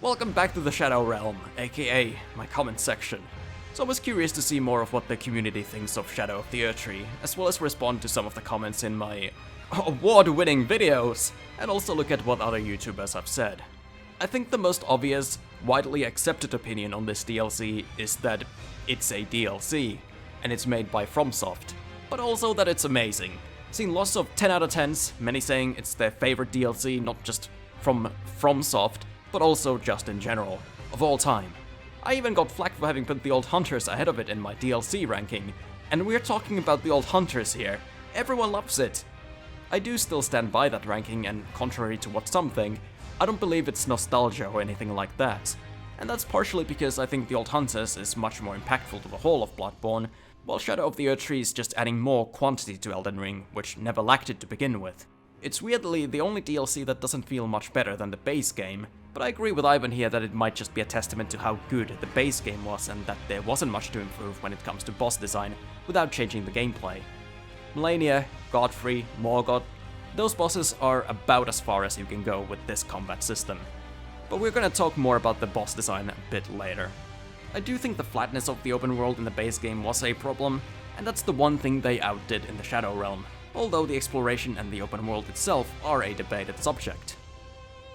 Welcome back to the Shadow Realm, aka my comment section. So I was curious to see more of what the community thinks of Shadow of the Erdtree, as well as respond to some of the comments in my award-winning videos, and also look at what other YouTubers have said. I think the most obvious, widely accepted opinion on this DLC is that it's a DLC, and it's made by FromSoft, but also that it's amazing. Seen lots of 10 out of 10s, many saying it's their favorite DLC, not just from FromSoft, but also just in general, of all time. I even got flack for having put the Old Hunters ahead of it in my DLC ranking, and we're talking about the Old Hunters here. Everyone loves it. I do still stand by that ranking, and contrary to what some think, I don't believe it's nostalgia or anything like that. And that's partially because I think the Old Hunters is much more impactful to the whole of Bloodborne, while Shadow of the Erdtree is just adding more quantity to Elden Ring, which never lacked it to begin with. It's weirdly the only DLC that doesn't feel much better than the base game, but I agree with Ivan here that it might just be a testament to how good the base game was and that there wasn't much to improve when it comes to boss design without changing the gameplay. Malenia, Godfrey, Morgoth, those bosses are about as far as you can go with this combat system. But we're gonna talk more about the boss design a bit later. I do think the flatness of the open world in the base game was a problem, and that's the one thing they outdid in the Shadow Realm, although the exploration and the open world itself are a debated subject.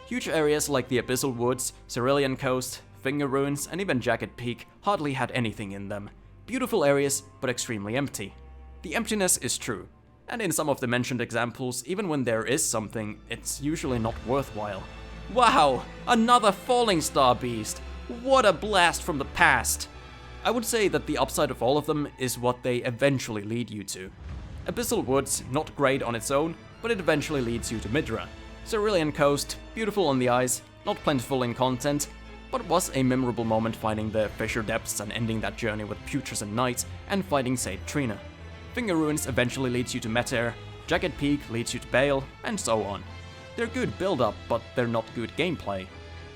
Huge areas like the Abyssal Woods, Cerulean Coast, Finger Ruins, and even Jagged Peak hardly had anything in them. Beautiful areas, but extremely empty. The emptiness is true, and in some of the mentioned examples, even when there is something, it's usually not worthwhile. Wow! Another Falling Star Beast! What a blast from the past! I would say that the upside of all of them is what they eventually lead you to. Abyssal Woods, not great on its own, but it eventually leads you to Midra. Cerulean Coast, beautiful on the eyes, not plentiful in content, but was a memorable moment finding the fissure depths and ending that journey with Putrescent Knight and fighting Saint Trina. Finger Ruins eventually leads you to Metair, Jagged Peak leads you to Bale, and so on. They're good build-up, but they're not good gameplay.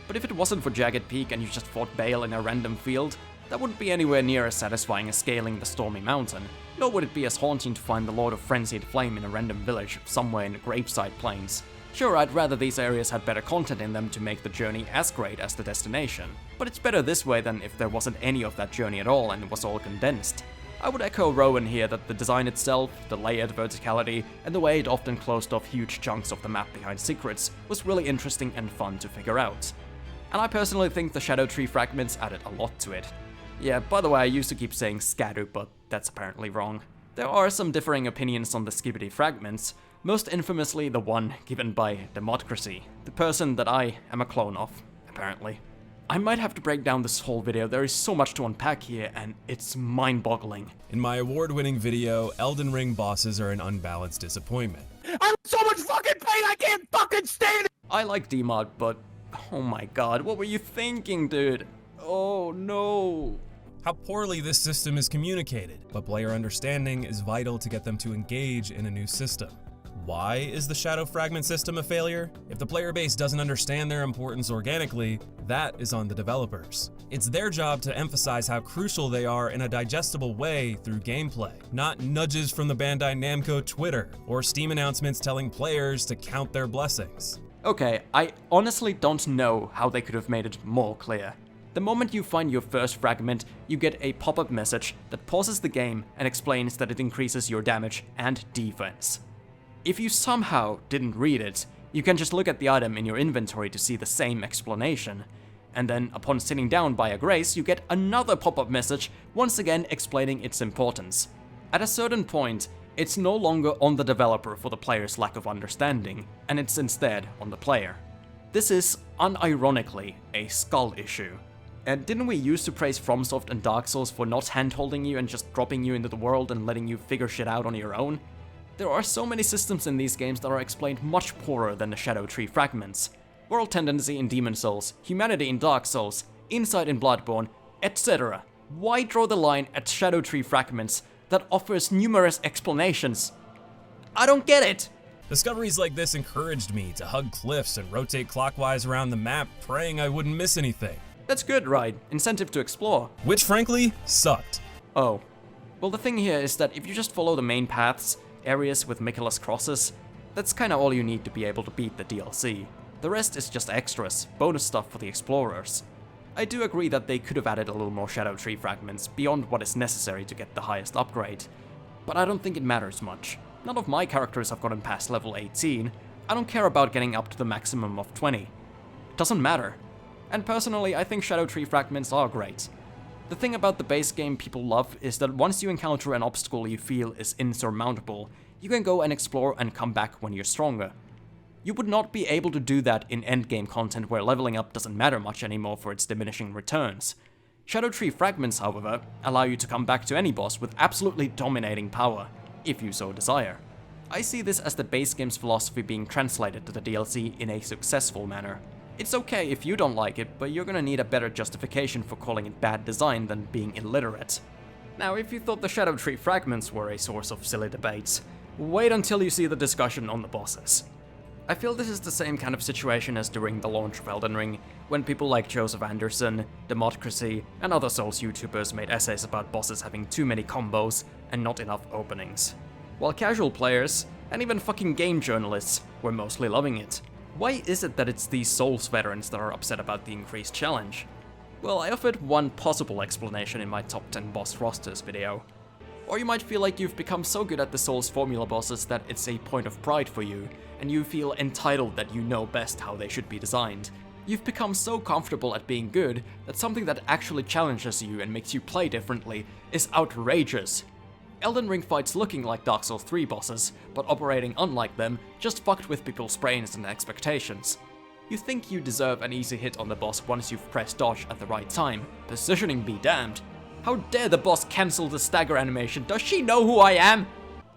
But if it wasn't for Jagged Peak and you just fought Bale in a random field, that wouldn't be anywhere near as satisfying as scaling the Stormy Mountain, nor would it be as haunting to find the Lord of Frenzied Flame in a random village somewhere in the Graveside Plains. Sure, I'd rather these areas had better content in them to make the journey as great as the destination, but it's better this way than if there wasn't any of that journey at all and it was all condensed. I would echo Rowan here that the design itself, the layered verticality, and the way it often closed off huge chunks of the map behind secrets was really interesting and fun to figure out. And I personally think the Scadutree fragments added a lot to it. Yeah, by the way, I used to keep saying Scadu, but that's apparently wrong. There are some differing opinions on the Skibidi fragments, most infamously the one given by DEMODCRACY, the person that I am a clone of, apparently. I might have to break down this whole video, there is so much to unpack here, and it's mind-boggling. In my award-winning video, Elden Ring bosses are an unbalanced disappointment. I'm in so much fucking pain, I can't fucking stand it! I like DMod, but oh my god, what were you thinking, dude? Oh no. How poorly this system is communicated, but player understanding is vital to get them to engage in a new system. Why is the Shadow Fragment system a failure? If the player base doesn't understand their importance organically, that is on the developers. It's their job to emphasize how crucial they are in a digestible way through gameplay, not nudges from the Bandai Namco Twitter or Steam announcements telling players to count their blessings. Okay, I honestly don't know how they could have made it more clear. The moment you find your first fragment, you get a pop-up message that pauses the game and explains that it increases your damage and defense. If you somehow didn't read it, you can just look at the item in your inventory to see the same explanation. And then, upon sitting down by a grace, you get another pop-up message, once again explaining its importance. At a certain point, it's no longer on the developer for the player's lack of understanding, and it's instead on the player. This is, unironically, a skull issue. And didn't we used to praise FromSoft and Dark Souls for not hand-holding you and just dropping you into the world and letting you figure shit out on your own? There are so many systems in these games that are explained much poorer than the Scadutree fragments. World tendency in Demon Souls, humanity in Dark Souls, insight in Bloodborne, etc. Why draw the line at Scadutree fragments that offers numerous explanations? I don't get it! Discoveries like this encouraged me to hug cliffs and rotate clockwise around the map, praying I wouldn't miss anything. That's good, right? Incentive to explore. Which frankly, sucked. Oh. Well, the thing here is that if you just follow the main paths, areas with Michaelis crosses, that's kinda all you need to be able to beat the DLC. The rest is just extras, bonus stuff for the explorers. I do agree that they could have added a little more Scadutree fragments beyond what is necessary to get the highest upgrade, but I don't think it matters much. None of my characters have gotten past level 18, I don't care about getting up to the maximum of 20. It doesn't matter. And personally, I think Scadutree fragments are great. The thing about the base game people love is that once you encounter an obstacle you feel is insurmountable, you can go and explore and come back when you're stronger. You would not be able to do that in endgame content where leveling up doesn't matter much anymore for its diminishing returns. Scadutree fragments, however, allow you to come back to any boss with absolutely dominating power, if you so desire. I see this as the base game's philosophy being translated to the DLC in a successful manner. It's okay if you don't like it, but you're gonna need a better justification for calling it bad design than being illiterate. Now, if you thought the Scadutree fragments were a source of silly debates, wait until you see the discussion on the bosses. I feel this is the same kind of situation as during the launch of Elden Ring, when people like Joseph Anderson, DEMODCRACY, and other Souls YouTubers made essays about bosses having too many combos and not enough openings. While casual players, and even fucking game journalists, were mostly loving it. Why is it that it's these Souls veterans that are upset about the increased challenge? Well, I offered one possible explanation in my top 10 boss rosters video. Or you might feel like you've become so good at the Souls formula bosses that it's a point of pride for you, and you feel entitled that you know best how they should be designed. You've become so comfortable at being good that something that actually challenges you and makes you play differently is outrageous. Elden Ring fights looking like Dark Souls 3 bosses, but operating unlike them, just fucked with people's brains and expectations. You think you deserve an easy hit on the boss once you've pressed dodge at the right time, positioning be damned. How dare the boss cancel the stagger animation? Does she know who I am?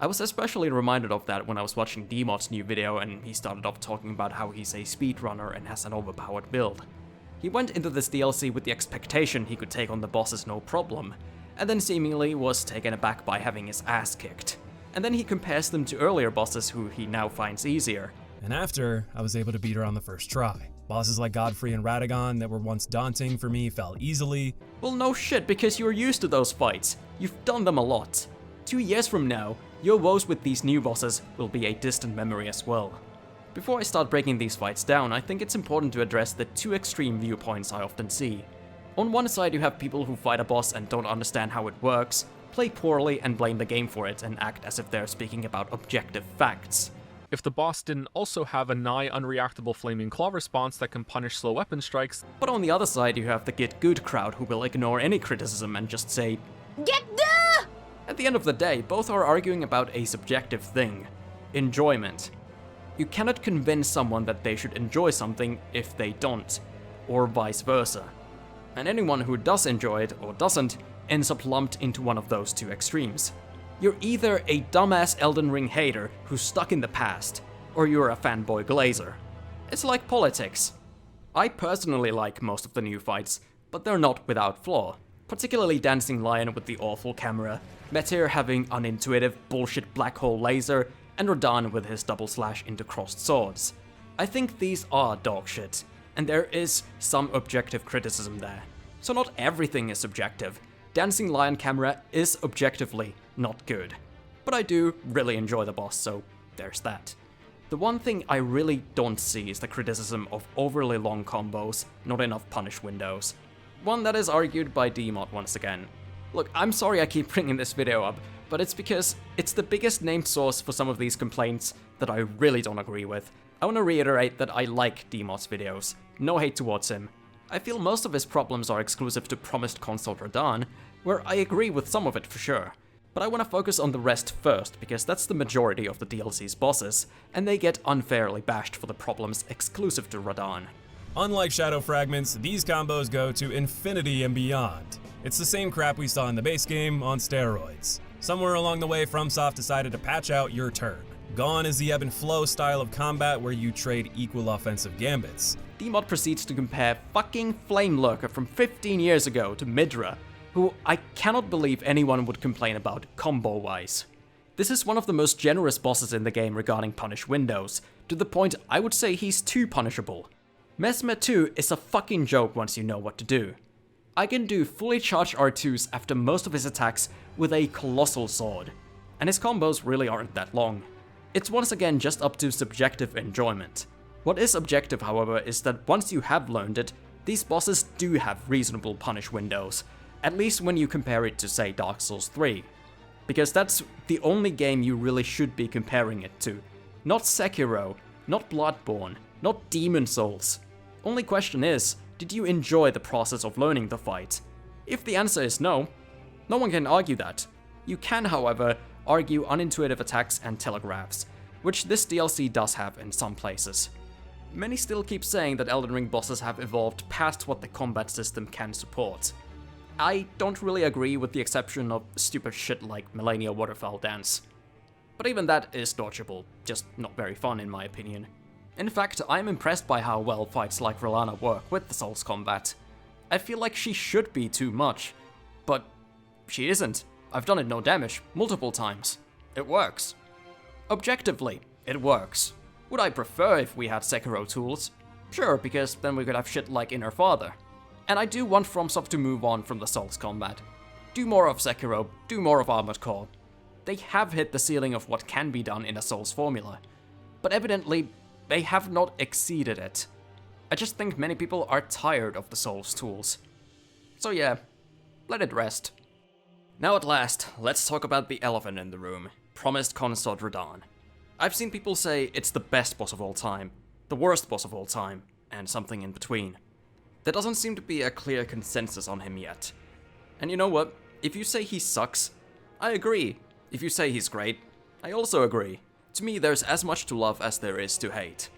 I was especially reminded of that when I was watching DMod's new video and he started off talking about how he's a speedrunner and has an overpowered build. He went into this DLC with the expectation he could take on the bosses no problem, and then seemingly was taken aback by having his ass kicked. And then he compares them to earlier bosses who he now finds easier. And after, I was able to beat her on the first try. Bosses like Godfrey and Radahn that were once daunting for me fell easily. Well, no shit, because you're used to those fights. You've done them a lot. 2 years from now, your woes with these new bosses will be a distant memory as well. Before I start breaking these fights down, I think it's important to address the two extreme viewpoints I often see. On one side you have people who fight a boss and don't understand how it works, play poorly and blame the game for it and act as if they're speaking about objective facts. If the boss didn't also have a nigh unreactable flaming claw response that can punish slow weapon strikes. But on the other side you have the get good crowd who will ignore any criticism and just say, Get the! At the end of the day, both are arguing about a subjective thing. Enjoyment. You cannot convince someone that they should enjoy something if they don't, or vice versa. And anyone who does enjoy it or doesn't ends up lumped into one of those two extremes. You're either a dumbass Elden Ring hater who's stuck in the past, or you're a fanboy glazer. It's like politics. I personally like most of the new fights, but they're not without flaw. Particularly Dancing Lion with the awful camera, Meteor having unintuitive bullshit black hole laser, and Radahn with his double slash into crossed swords. I think these are dog shit, and there is some objective criticism there. So not everything is subjective. Dancing Lion camera is objectively not good. But I do really enjoy the boss, so there's that. The one thing I really don't see is the criticism of overly long combos, not enough punish windows. One that is argued by DMod once again. Look, I'm sorry I keep bringing this video up, but it's because it's the biggest named source for some of these complaints that I really don't agree with. I want to reiterate that I like DMod's videos, no hate towards him. I feel most of his problems are exclusive to promised Consort Radahn, where I agree with some of it for sure. But I want to focus on the rest first, because that's the majority of the DLC's bosses, and they get unfairly bashed for the problems exclusive to Radahn. Unlike Shadow Fragments, these combos go to infinity and beyond. It's the same crap we saw in the base game on steroids. Somewhere along the way, FromSoft decided to patch out your turn. Gone is the ebb and flow style of combat where you trade equal offensive gambits. DMod proceeds to compare fucking Flame Lurker from 15 years ago to Midra, who I cannot believe anyone would complain about combo-wise. This is one of the most generous bosses in the game regarding punish windows, to the point I would say he's too punishable. Mesmer 2 is a fucking joke once you know what to do. I can do fully charged R2s after most of his attacks with a colossal sword, and his combos really aren't that long. It's once again just up to subjective enjoyment. What is objective, however, is that once you have learned it, these bosses do have reasonable punish windows, at least when you compare it to, say, Dark Souls 3. Because that's the only game you really should be comparing it to. Not Sekiro, not Bloodborne, not Demon Souls. Only question is, did you enjoy the process of learning the fight? If the answer is no, no one can argue that. You can, however, argue unintuitive attacks and telegraphs, which this DLC does have in some places. Many still keep saying that Elden Ring bosses have evolved past what the combat system can support. I don't really agree, with the exception of stupid shit like Millennia Waterfall Dance. But even that is dodgeable, just not very fun in my opinion. In fact, I'm impressed by how well fights like Radahn work with the Souls combat. I feel like she should be too much, but she isn't. I've done it no damage, multiple times. It works. Objectively, it works. Would I prefer if we had Sekiro tools? Sure, because then we could have shit like Inner Father. And I do want FromSoft to move on from the Souls combat. Do more of Sekiro, do more of Armored Core. They have hit the ceiling of what can be done in a Souls formula, but evidently, they have not exceeded it. I just think many people are tired of the Souls tools. So yeah, let it rest. Now at last, let's talk about the elephant in the room, promised Consort Radahn. I've seen people say it's the best boss of all time, the worst boss of all time, and something in between. There doesn't seem to be a clear consensus on him yet. And you know what? If you say he sucks, I agree. If you say he's great, I also agree. To me, there's as much to love as there is to hate.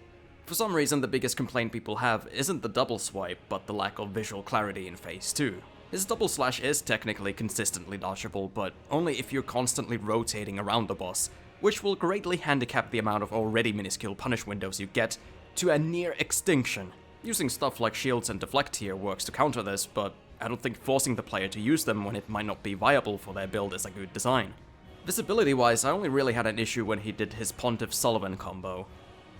For some reason, the biggest complaint people have isn't the double swipe, but the lack of visual clarity in Phase 2. His double slash is technically consistently dodgeable, but only if you're constantly rotating around the boss, which will greatly handicap the amount of already minuscule punish windows you get to a near extinction. Using stuff like shields and deflect here works to counter this, but I don't think forcing the player to use them when it might not be viable for their build is a good design. Visibility-wise, I only really had an issue when he did his Pontiff Sullivan combo.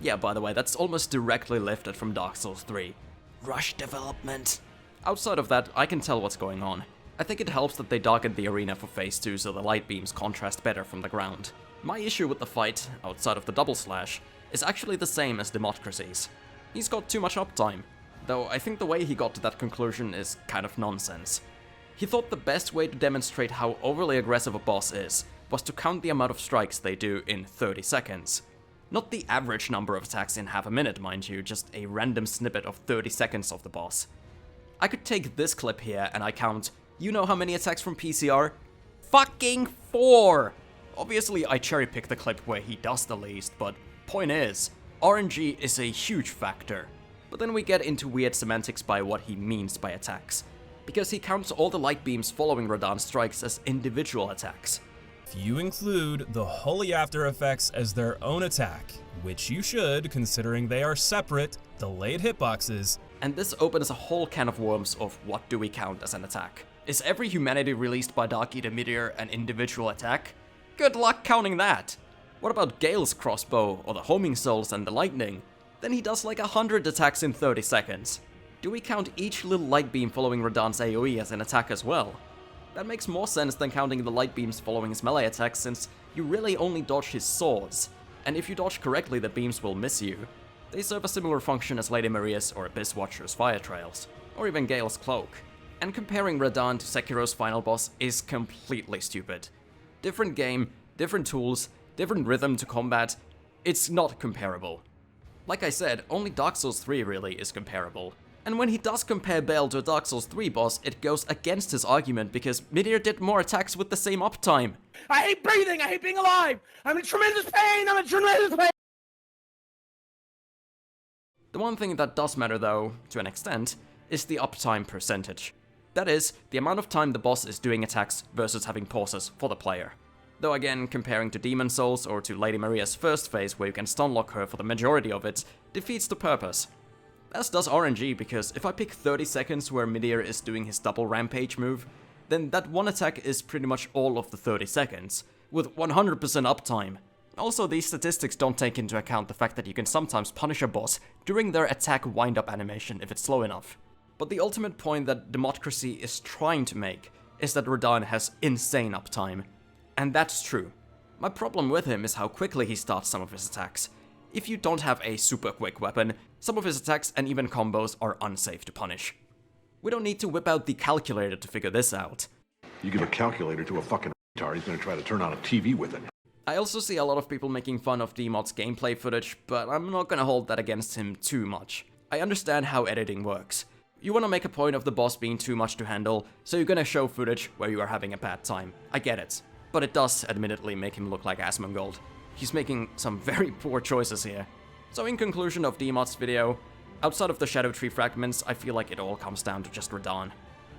Yeah, by the way, that's almost directly lifted from Dark Souls 3. Rush development. Outside of that, I can tell what's going on. I think it helps that they darkened the arena for Phase 2 so the light beams contrast better from the ground. My issue with the fight, outside of the double slash, is actually the same as DEMODCRACY's. He's got too much uptime, though I think the way he got to that conclusion is kind of nonsense. He thought the best way to demonstrate how overly aggressive a boss is was to count the amount of strikes they do in 30 seconds. Not the average number of attacks in half a minute, mind you, just a random snippet of 30 seconds of the boss. I could take this clip here and I count, you know how many attacks from PCR? Fucking 4! Obviously, I cherry-pick the clip where he does the least, but point is, RNG is a huge factor. But then we get into weird semantics by what he means by attacks, because he counts all the light beams following Radahn's strikes as individual attacks. If you include the holy after effects as their own attack, which you should, considering they are separate, delayed hitboxes, and this opens a whole can of worms of what do we count as an attack. Is every humanity released by Dark Eater Meteor an individual attack? Good luck counting that! What about Gale's crossbow, or the homing souls and the lightning? Then he does like 100 attacks in 30 seconds. Do we count each little light beam following Radahn's AoE as an attack as well? That makes more sense than counting the light beams following his melee attacks, since you really only dodge his swords, and if you dodge correctly the beams will miss you. They serve a similar function as Lady Maria's or Abyss Watcher's fire trails, or even Gale's cloak. And comparing Radahn to Sekiro's final boss is completely stupid. Different game, different tools, different rhythm to combat, it's not comparable. Like I said, only Dark Souls 3 really is comparable. And when he does compare Bale to a Dark Souls 3 boss, it goes against his argument because Meteor did more attacks with the same uptime. I hate breathing. I hate being alive. I'm in tremendous pain. I'm in tremendous pain. The one thing that does matter though, to an extent, is the uptime percentage. That is, the amount of time the boss is doing attacks versus having pauses for the player. Though again, comparing to Demon Souls or to Lady Maria's first phase where you can stunlock her for the majority of it, defeats the purpose. As does RNG, because if I pick 30 seconds where Meteor is doing his double rampage move, then that one attack is pretty much all of the 30 seconds, with 100% uptime. Also, these statistics don't take into account the fact that you can sometimes punish a boss during their attack wind-up animation if it's slow enough. But the ultimate point that DEMODCRACY is trying to make is that Radahn has insane uptime. And that's true. My problem with him is how quickly he starts some of his attacks. If you don't have a super quick weapon, some of his attacks and even combos are unsafe to punish. We don't need to whip out the calculator to figure this out. You give a calculator to a fucking retard, he's gonna try to turn on a TV with it. I also see a lot of people making fun of DMod's gameplay footage, but I'm not gonna hold that against him too much. I understand how editing works. You wanna make a point of the boss being too much to handle, so you're gonna show footage where you are having a bad time. I get it. But it does admittedly make him look like Asmongold. He's making some very poor choices here. So in conclusion of DMod's video, outside of the Scadutree fragments, I feel like it all comes down to just Radahn.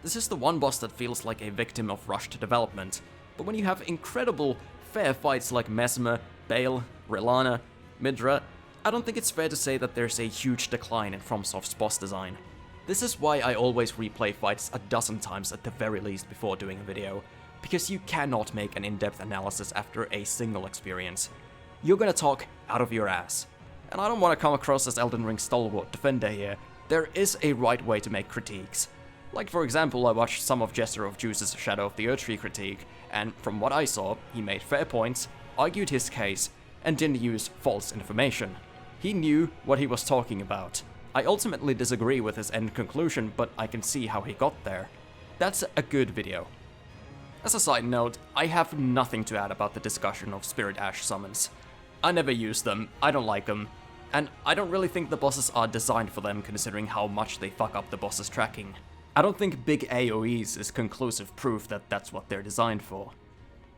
This is the one boss that feels like a victim of rushed development, but when you have incredible fair fights like Mesmer, Bale, Relana, Midra, I don't think it's fair to say that there's a huge decline in FromSoft's boss design. This is why I always replay fights a dozen times at the very least before doing a video, because you cannot make an in-depth analysis after a single experience. You're gonna talk out of your ass. And I don't want to come across as Elden Ring's stalwart defender here. There is a right way to make critiques. Like for example, I watched some of Jester of Juice's Shadow of the Erdtree critique, and from what I saw, he made fair points, argued his case, and didn't use false information. He knew what he was talking about. I ultimately disagree with his end conclusion, but I can see how he got there. That's a good video. As a side note, I have nothing to add about the discussion of Spirit Ash summons. I never use them, I don't like them, and I don't really think the bosses are designed for them considering how much they fuck up the boss's tracking. I don't think big AoEs is conclusive proof that that's what they're designed for.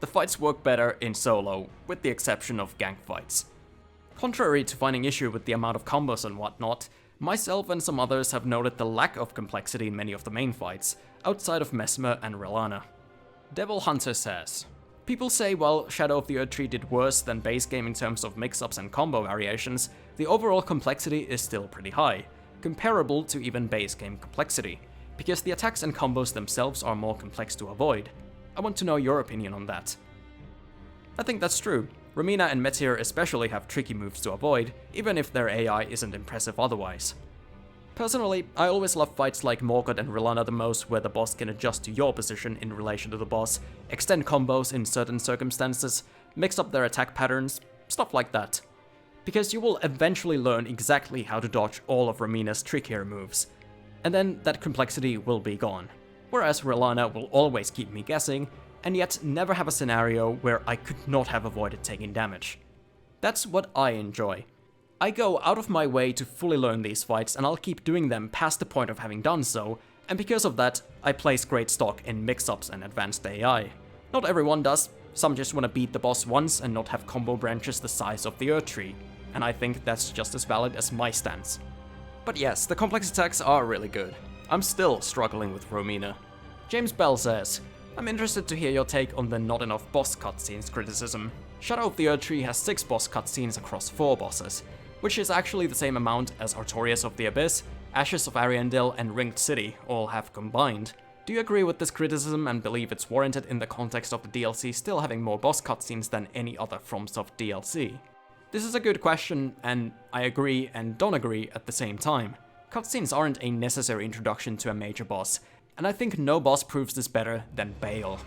The fights work better in solo, with the exception of gank fights. Contrary to finding issue with the amount of combos and whatnot, myself and some others have noted the lack of complexity in many of the main fights, outside of Mesmer and Relana. Devil Hunter says, people say while Shadow of the Erdtree did worse than base game in terms of mix-ups and combo variations, the overall complexity is still pretty high, comparable to even base game complexity, because the attacks and combos themselves are more complex to avoid. I want to know your opinion on that. I think that's true. Romina and Meteor especially have tricky moves to avoid, even if their AI isn't impressive otherwise. Personally, I always love fights like Morgott and Relana the most, where the boss can adjust to your position in relation to the boss, extend combos in certain circumstances, mix up their attack patterns, stuff like that. Because you will eventually learn exactly how to dodge all of Romina's trickier moves, and then that complexity will be gone. Whereas Relana will always keep me guessing, and yet never have a scenario where I could not have avoided taking damage. That's what I enjoy. I go out of my way to fully learn these fights, and I'll keep doing them past the point of having done so, and because of that, I place great stock in mix-ups and advanced AI. Not everyone does, some just want to beat the boss once and not have combo branches the size of the Erdtree, and I think that's just as valid as my stance. But yes, the complex attacks are really good. I'm still struggling with Romina. James Bell says, I'm interested to hear your take on the not enough boss cutscenes criticism. Shadow of the Erdtree has 6 boss cutscenes across 4 bosses, which is actually the same amount as Artorias of the Abyss, Ashes of Ariandel, and Ringed City all have combined. Do you agree with this criticism and believe it's warranted in the context of the DLC still having more boss cutscenes than any other FromSoft DLC? This is a good question, and I agree and don't agree at the same time. Cutscenes aren't a necessary introduction to a major boss, and I think no boss proves this better than Bale.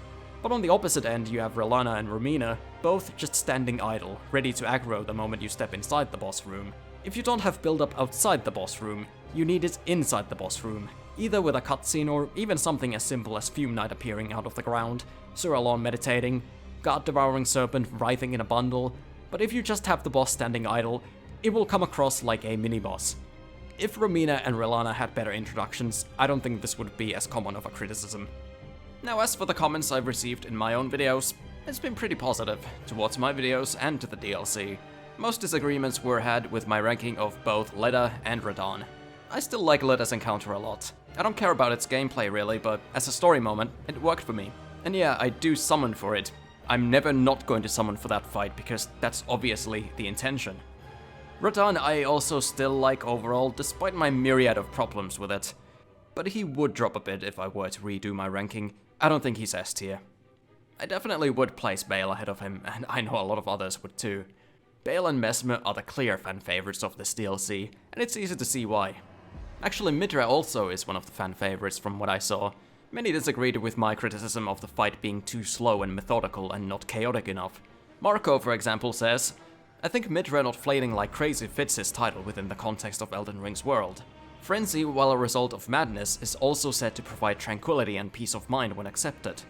But on the opposite end, you have Relana and Romina, both just standing idle, ready to aggro the moment you step inside the boss room. If you don't have build-up outside the boss room, you need it inside the boss room, either with a cutscene or even something as simple as Fume Knight appearing out of the ground, Suralon meditating, God-devouring serpent writhing in a bundle, but if you just have the boss standing idle, it will come across like a mini-boss. If Romina and Relana had better introductions, I don't think this would be as common of a criticism. Now as for the comments I've received in my own videos, it's been pretty positive towards my videos and to the DLC. Most disagreements were had with my ranking of both Leda and Radahn. I still like Leda's encounter a lot. I don't care about its gameplay really, but as a story moment, it worked for me. And yeah, I do summon for it. I'm never not going to summon for that fight because that's obviously the intention. Radahn I also still like overall, despite my myriad of problems with it. But he would drop a bit if I were to redo my ranking. I don't think he's S tier. I definitely would place Bale ahead of him, and I know a lot of others would too. Bale and Mesmer are the clear fan favorites of this DLC, and it's easy to see why. Actually, Midra also is one of the fan favorites from what I saw. Many disagreed with my criticism of the fight being too slow and methodical and not chaotic enough. Marco, for example, says, I think mid-Renault flailing like crazy fits his title within the context of Elden Ring's world. Frenzy, while a result of madness, is also said to provide tranquility and peace of mind when accepted.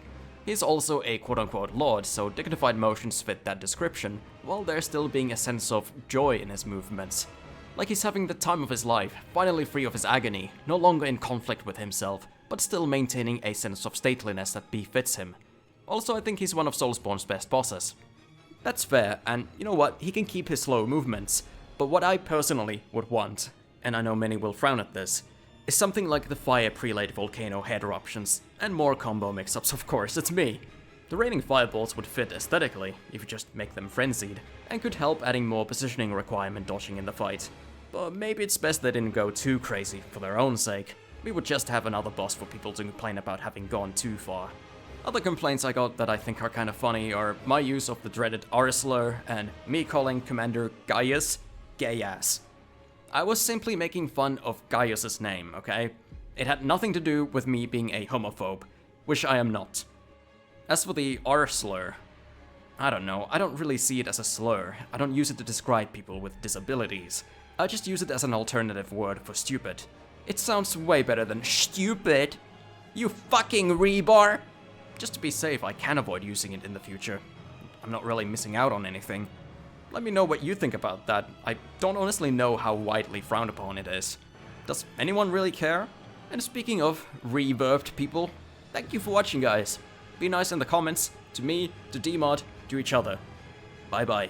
He is also a quote-unquote lord, so dignified motions fit that description, while there still being a sense of joy in his movements. Like he's having the time of his life, finally free of his agony, no longer in conflict with himself, but still maintaining a sense of stateliness that befits him. Also, I think he's one of Soulsborne's best bosses. That's fair, and you know what, he can keep his slow movements, but what I personally would want, and I know many will frown at this, is something like the fire prelate volcano head eruptions, and more combo mix-ups, of course, it's me. The raining fireballs would fit aesthetically, if you just make them frenzied, and could help adding more positioning requirement dodging in the fight. But maybe it's best they didn't go too crazy for their own sake. We would just have another boss for people to complain about having gone too far. Other complaints I got that I think are kind of funny are my use of the dreaded R slur and me calling Commander Gaius gay-ass. I was simply making fun of Gaius's name, okay? It had nothing to do with me being a homophobe, which I am not. As for the R slur, I don't know, I don't really see it as a slur. I don't use it to describe people with disabilities. I just use it as an alternative word for stupid. It sounds way better than stupid. You fucking rebar! Just to be safe, I can avoid using it in the future. I'm not really missing out on anything. Let me know what you think about that. I don't honestly know how widely frowned upon it is. Does anyone really care? And speaking of reverbed people, thank you for watching, guys. Be nice in the comments, to me, to DMod, to each other. Bye bye.